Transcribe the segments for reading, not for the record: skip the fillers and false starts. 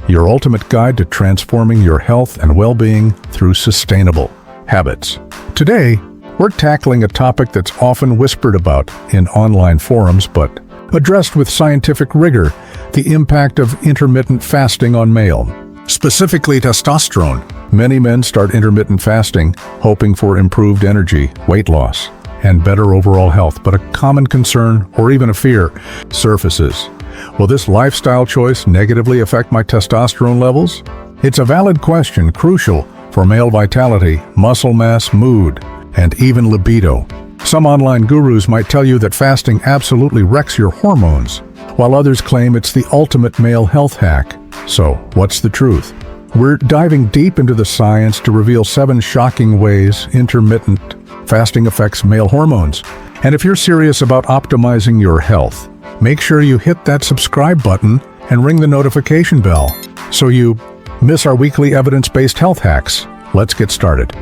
your ultimate guide to transforming your health and well-being through sustainable habits. Today, we're tackling a topic that's often whispered about in online forums, but addressed with scientific rigor: the impact of intermittent fasting on male, specifically testosterone. Many men start intermittent fasting hoping for improved energy, weight loss, and better overall health, but a common concern, or even a fear, surfaces. Will this lifestyle choice negatively affect my testosterone levels? It's a valid question, crucial for male vitality, muscle mass, mood, and even libido. Some online gurus might tell you that fasting absolutely wrecks your hormones, while others claim it's the ultimate male health hack. So, what's the truth? We're diving deep into the science to reveal 7 shocking ways intermittent fasting affects male hormones. And if you're serious about optimizing your health, make sure you hit that subscribe button and ring the notification bell so you miss our weekly evidence-based health hacks. Let's get started.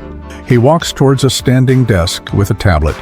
He walks towards a standing desk with a tablet,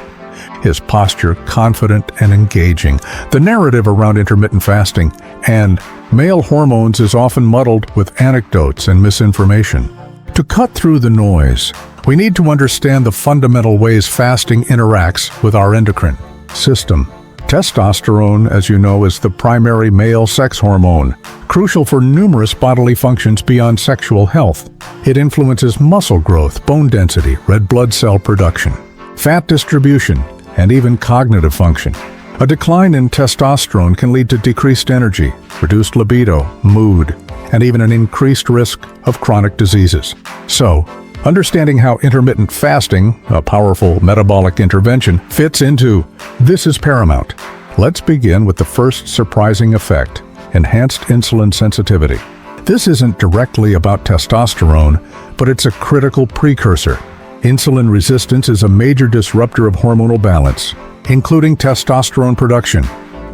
his posture confident and engaging. The narrative around intermittent fasting and male hormones is often muddled with anecdotes and misinformation. To cut through the noise, we need to understand the fundamental ways fasting interacts with our endocrine system. Testosterone, as you know, is the primary male sex hormone, crucial for numerous bodily functions beyond sexual health. It influences muscle growth, bone density, red blood cell production, fat distribution, and even cognitive function. A decline in testosterone can lead to decreased energy, reduced libido, mood, and even an increased risk of chronic diseases. So, understanding how intermittent fasting, a powerful metabolic intervention, fits into this is paramount. Let's begin with the first surprising effect: enhanced insulin sensitivity. This isn't directly about testosterone, but it's a critical precursor. Insulin resistance is a major disruptor of hormonal balance, including testosterone production.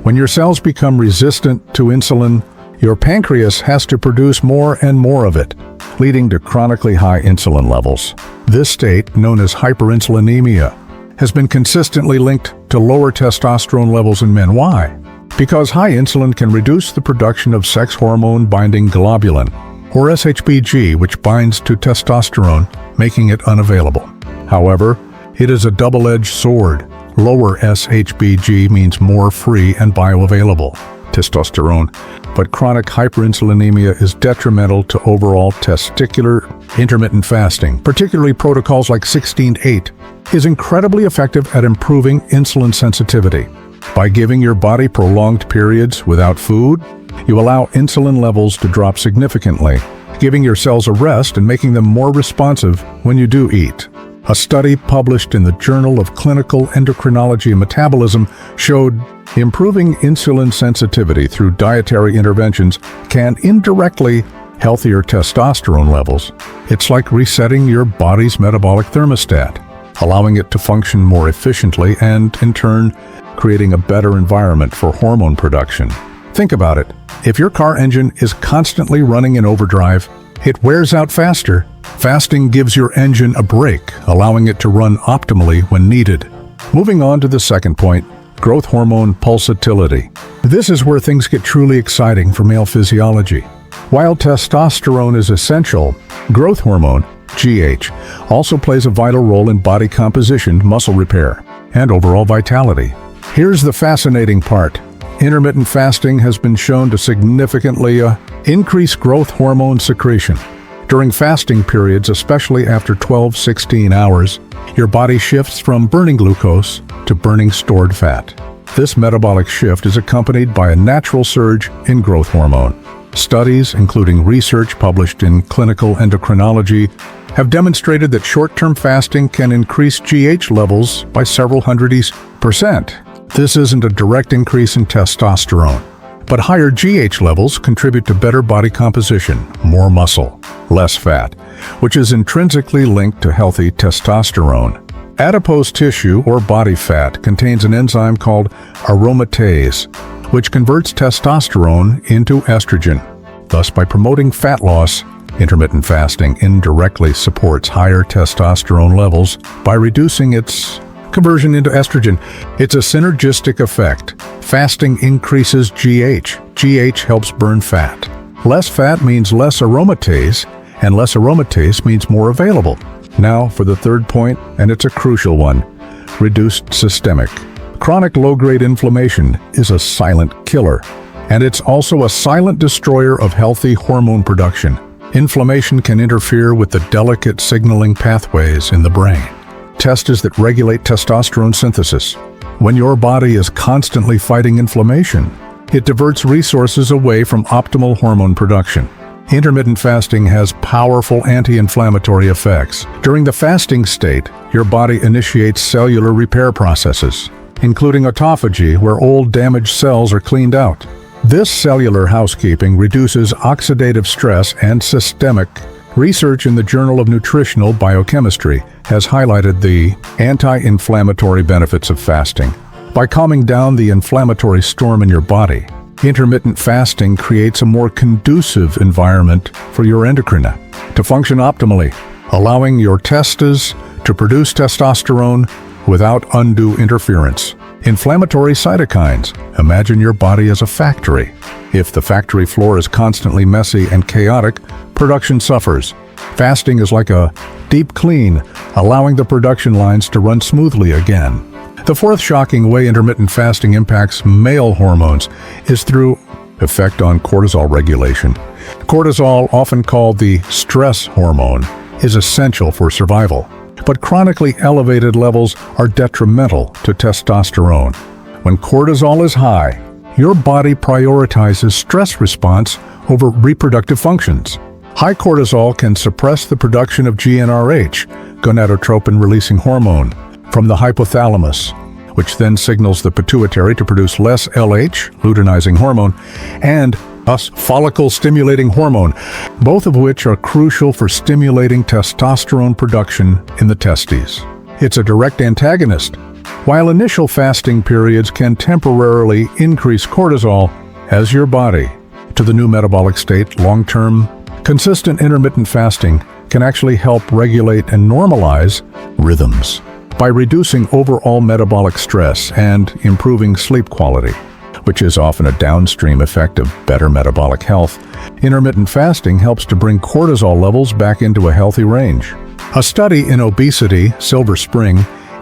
When your cells become resistant to insulin, your pancreas has to produce more and more of it, leading to chronically high insulin levels. This state, known as hyperinsulinemia, has been consistently linked to lower testosterone levels in men. Why? Because high insulin can reduce the production of sex hormone-binding globulin, or SHBG, which binds to testosterone, making it unavailable. However, it is a double-edged sword. Lower SHBG means more free and bioavailable testosterone, but chronic hyperinsulinemia is detrimental to overall testicular. Intermittent fasting, particularly protocols like 16-8, is incredibly effective at improving insulin sensitivity. By giving your body prolonged periods without food, you allow insulin levels to drop significantly, giving your cells a rest and making them more responsive when you do eat. A study published in the Journal of Clinical Endocrinology and Metabolism showed improving insulin sensitivity through dietary interventions can indirectly healthier testosterone levels. It's like resetting your body's metabolic thermostat, allowing it to function more efficiently and, in turn, creating a better environment for hormone production. Think about it. If your car engine is constantly running in overdrive, it wears out faster. Fasting gives your engine a break, allowing it to run optimally when needed. Moving on to the second point: growth hormone pulsatility. This is where things get truly exciting for male physiology. While testosterone is essential, growth hormone, GH, also plays a vital role in body composition, muscle repair, and overall vitality. Here's the fascinating part. Intermittent fasting has been shown to significantly increase growth hormone secretion. During fasting periods, especially after 12-16 hours, your body shifts from burning glucose to burning stored fat. This metabolic shift is accompanied by a natural surge in growth hormone. Studies, including research published in Clinical Endocrinology, have demonstrated that short-term fasting can increase GH levels by several %. This isn't a direct increase in testosterone, but higher GH levels contribute to better body composition, more muscle, less fat, which is intrinsically linked to healthy testosterone. Adipose tissue, or body fat, contains an enzyme called aromatase, which converts testosterone into estrogen. Thus, by promoting fat loss, intermittent fasting indirectly supports higher testosterone levels by reducing its conversion into estrogen. It's a synergistic effect. Fasting increases GH. GH helps burn fat, Less fat means less aromatase, and less aromatase means more available. Now for the third point, and it's a crucial one: reduced systemic. Chronic low-grade inflammation is a silent killer, and it's also a silent destroyer of healthy hormone production. Inflammation can interfere with the delicate signaling pathways in the brain, testes that regulate testosterone synthesis. When your body is constantly fighting inflammation, it diverts resources away from optimal hormone production. Intermittent fasting has powerful anti-inflammatory effects. During the fasting state, your body initiates cellular repair processes, including autophagy, where old damaged cells are cleaned out. This cellular housekeeping reduces oxidative stress and systemic. Research in the Journal of Nutritional Biochemistry has highlighted the anti-inflammatory benefits of fasting. By calming down the inflammatory storm in your body, intermittent fasting creates a more conducive environment for your endocrine to function optimally, allowing your testes to produce testosterone without undue interference. Inflammatory cytokines. Imagine your body as a factory. If the factory floor is constantly messy and chaotic, production suffers. Fasting is like a deep clean, allowing the production lines to run smoothly again. The fourth shocking way intermittent fasting impacts male hormones is through effect on cortisol regulation. Cortisol, often called the stress hormone, is essential for survival, but chronically elevated levels are detrimental to testosterone. When cortisol is high, your body prioritizes stress response over reproductive functions. High cortisol can suppress the production of GnRH, gonadotropin-releasing hormone, from the hypothalamus, which then signals the pituitary to produce less LH, luteinizing hormone, and thus follicle-stimulating hormone, both of which are crucial for stimulating testosterone production in the testes. It's a direct antagonist. While initial fasting periods can temporarily increase cortisol as your body to the new metabolic state, long-term, consistent intermittent fasting can actually help regulate and normalize rhythms by reducing overall metabolic stress and improving sleep quality, which is often a downstream effect of better metabolic health. Intermittent fasting helps to bring cortisol levels back into a healthy range. A study in obesity, Silver Spring,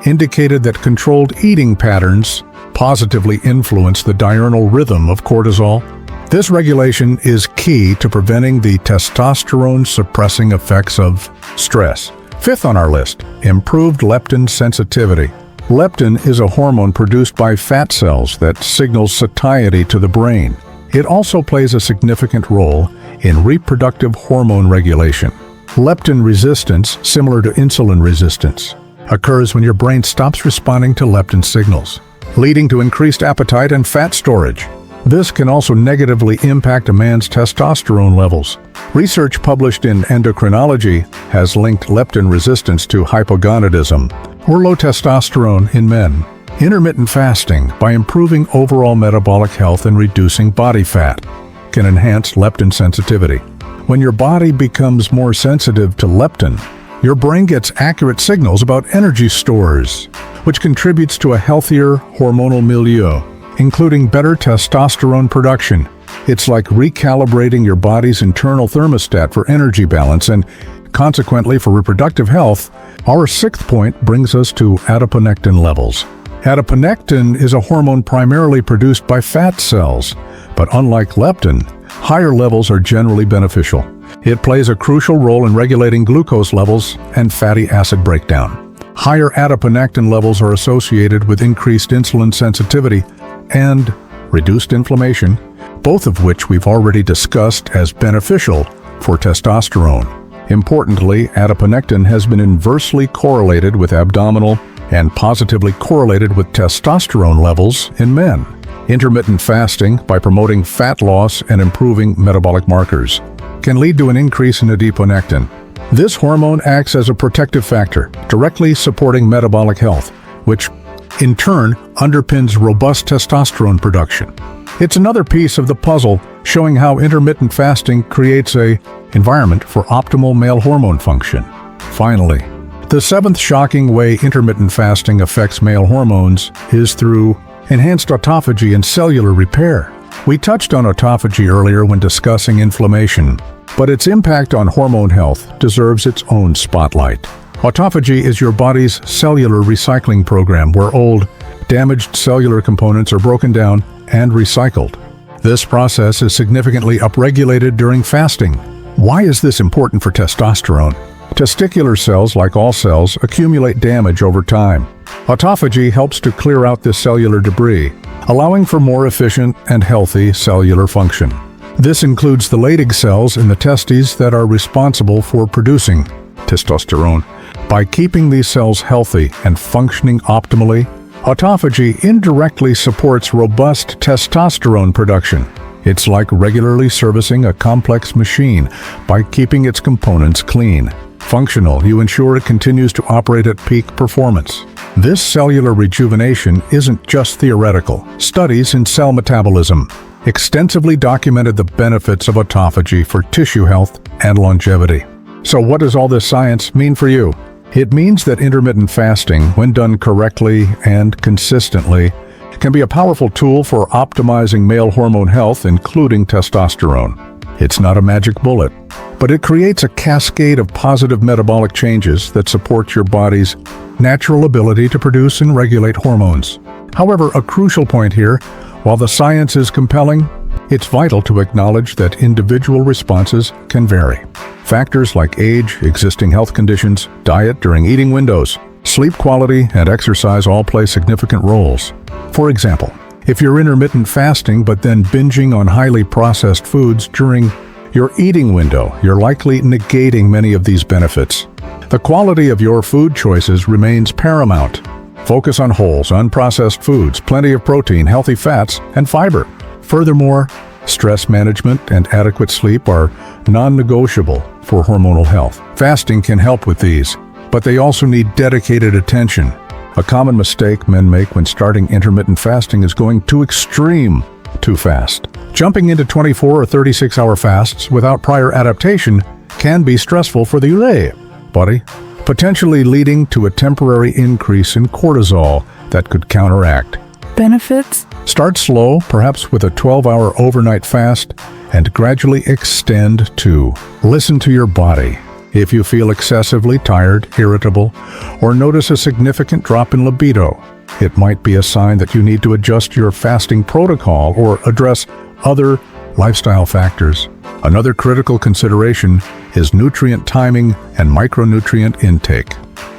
indicated that controlled eating patterns positively influence the diurnal rhythm of cortisol. This regulation is key to preventing the testosterone-suppressing effects of stress. Fifth on our list, improved leptin sensitivity. Leptin is a hormone produced by fat cells that signals satiety to the brain. It also plays a significant role in reproductive hormone regulation. Leptin resistance, similar to insulin resistance, occurs when your brain stops responding to leptin signals, leading to increased appetite and fat storage. This can also negatively impact a man's testosterone levels. Research published in Endocrinology has linked leptin resistance to hypogonadism, or low testosterone in men. Intermittent fasting, by improving overall metabolic health and reducing body fat, can enhance leptin sensitivity. When your body becomes more sensitive to leptin, your brain gets accurate signals about energy stores, which contributes to a healthier hormonal milieu, including better testosterone production. It's like recalibrating your body's internal thermostat for energy balance and, consequently, for reproductive health. Our sixth point brings us to adiponectin levels. Adiponectin is a hormone primarily produced by fat cells, but unlike leptin, higher levels are generally beneficial. It plays a crucial role in regulating glucose levels and fatty acid breakdown. Higher adiponectin levels are associated with increased insulin sensitivity and reduced inflammation, both of which we've already discussed as beneficial for testosterone. Importantly, adiponectin has been inversely correlated with abdominal and positively correlated with testosterone levels in men. Intermittent fasting, by promoting fat loss and improving metabolic markers, can lead to an increase in adiponectin. This hormone acts as a protective factor, directly supporting metabolic health, which in turn underpins robust testosterone production. It's another piece of the puzzle showing how intermittent fasting creates an environment for optimal male hormone function. Finally, the seventh shocking way intermittent fasting affects male hormones is through enhanced autophagy and cellular repair. We touched on autophagy earlier when discussing inflammation, but its impact on hormone health deserves its own spotlight. Autophagy is your body's cellular recycling program where old, damaged cellular components are broken down and recycled. This process is significantly upregulated during fasting. Why is this important for testosterone? Testicular cells, like all cells, accumulate damage over time. Autophagy helps to clear out this cellular debris, allowing for more efficient and healthy cellular function. This includes the Leydig cells in the testes that are responsible for producing testosterone. By keeping these cells healthy and functioning optimally, autophagy indirectly supports robust testosterone production. It's like regularly servicing a complex machine by keeping its components clean. Functional, you ensure it continues to operate at peak performance. This cellular rejuvenation isn't just theoretical. Studies in cell metabolism extensively documented the benefits of autophagy for tissue health and longevity. So what does all this science mean for you? It means that intermittent fasting, when done correctly and consistently, can be a powerful tool for optimizing male hormone health, including testosterone. It's not a magic bullet, but it creates a cascade of positive metabolic changes that support your body's natural ability to produce and regulate hormones. However, a crucial point here, while the science is compelling, it's vital to acknowledge that individual responses can vary. Factors like age, existing health conditions, diet during eating windows, sleep quality, and exercise all play significant roles. For example, if you're intermittent fasting but then binging on highly processed foods during your eating window, you're likely negating many of these benefits. The quality of your food choices remains paramount. Focus on wholes, unprocessed foods, plenty of protein, healthy fats, and fiber. Furthermore, stress management and adequate sleep are non-negotiable for hormonal health. Fasting can help with these, but they also need dedicated attention. A common mistake men make when starting intermittent fasting is going too extreme too fast. Jumping into 24 or 36-hour fasts without prior adaptation can be stressful for the body, potentially leading to a temporary increase in cortisol that could counteract benefits. Start slow, perhaps with a 12-hour overnight fast, and gradually extend to listen to your body. If you feel excessively tired, irritable, or notice a significant drop in libido, it might be a sign that you need to adjust your fasting protocol or address other lifestyle factors. Another critical consideration is nutrient timing and micronutrient intake.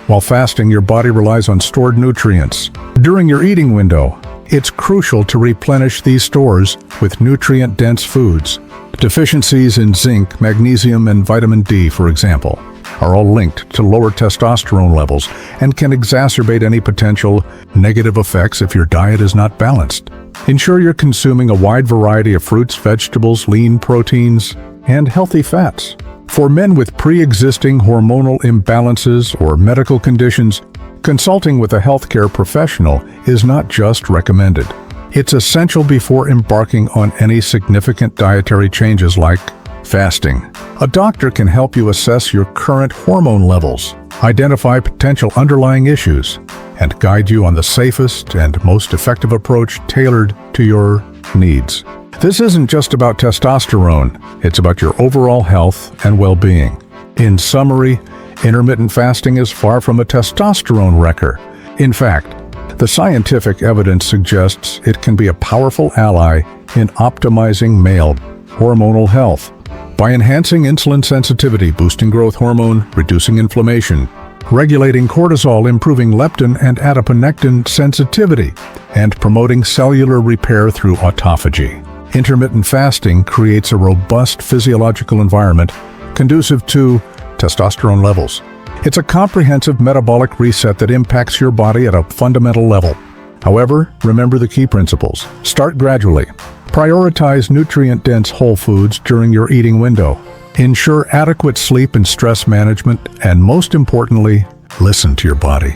While fasting, your body relies on stored nutrients. During your eating window, it's crucial to replenish these stores with nutrient-dense foods. Deficiencies in zinc, magnesium, and vitamin D, for example, are all linked to lower testosterone levels and can exacerbate any potential negative effects if your diet is not balanced. Ensure you're consuming a wide variety of fruits, vegetables, lean proteins, and healthy fats. For men with pre-existing hormonal imbalances or medical conditions, consulting with a healthcare professional is not just recommended. It's essential before embarking on any significant dietary changes like fasting. A doctor can help you assess your current hormone levels, identify potential underlying issues, and guide you on the safest and most effective approach tailored to your needs. This isn't just about testosterone, it's about your overall health and well-being. In summary, intermittent fasting is far from a testosterone wrecker. In fact, the scientific evidence suggests it can be a powerful ally in optimizing male hormonal health. By enhancing insulin sensitivity, boosting growth hormone, reducing inflammation, regulating cortisol, improving leptin and adiponectin sensitivity, and promoting cellular repair through autophagy, intermittent fasting creates a robust physiological environment conducive to testosterone levels. It's a comprehensive metabolic reset that impacts your body at a fundamental level. However, remember the key principles. Start gradually. Prioritize nutrient-dense whole foods during your eating window. Ensure adequate sleep and stress management, and most importantly, listen to your body.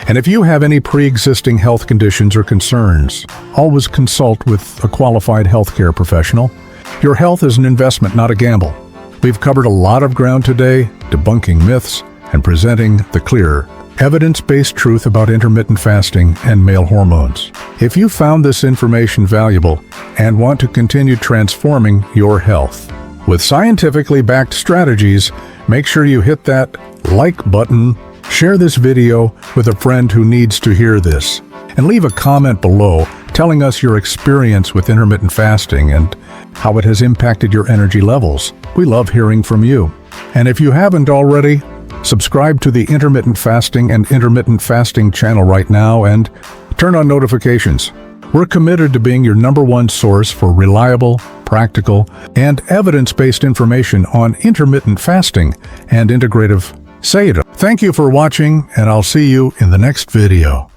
And if you have any pre-existing health conditions or concerns, always consult with a qualified healthcare professional. Your health is an investment, not a gamble. We've covered a lot of ground today, debunking myths and presenting the clear evidence-based truth about intermittent fasting and male hormones. If you found this information valuable and want to continue transforming your health with scientifically backed strategies, make sure you hit that like button, share this video with a friend who needs to hear this, and leave a comment below telling us your experience with intermittent fasting and how it has impacted your energy levels. We love hearing from you. And if you haven't already, subscribe to the Intermittent Fasting and Intermittent Fasting channel right now and turn on notifications. We're committed to being your #1 source for reliable, practical, and evidence-based information on intermittent fasting and integrative. Thank you for watching, and I'll see you in the next video.